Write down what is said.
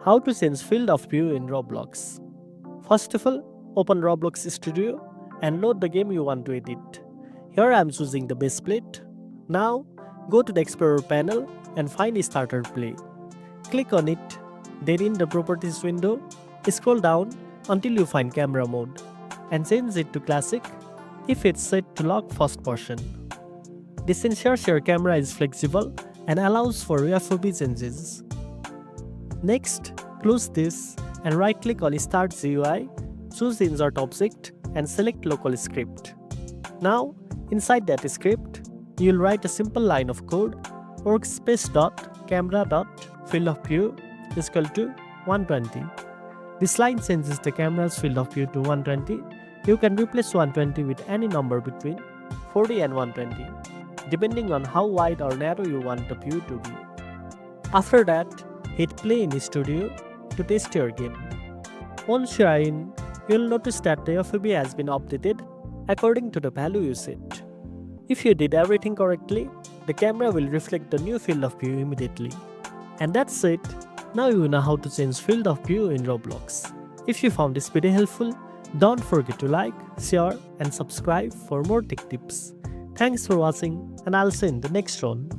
How to change field of view in Roblox. First of all, open Roblox Studio and load the game you want to edit. Here I am choosing the base plate. Now, go to the Explorer panel and find Starter Play. Click on it, then in the Properties window, scroll down until you find Camera Mode and change it to Classic if it's set to lock first person. This ensures your camera is flexible and allows for FOV changes. Next, close this and right-click on StarterGui, choose Insert Object and select LocalScript. Now, inside that script, you'll write a simple line of code: workspace.camera.field-of-view is equal to 120. This line changes the camera's field of view to 120. You can replace 120 with any number between 40 and 120, depending on how wide or narrow you want the view to be. After that, hit play in Studio to test your game. Once you are in, you'll notice that the FOV has been updated according to the value you set. If you did everything correctly, the camera will reflect the new field of view immediately. And that's it. Now you know how to change field of view in Roblox. If you found this video helpful, don't forget to like, share and subscribe for more tech tips. Thanks for watching and I'll see you in the next one.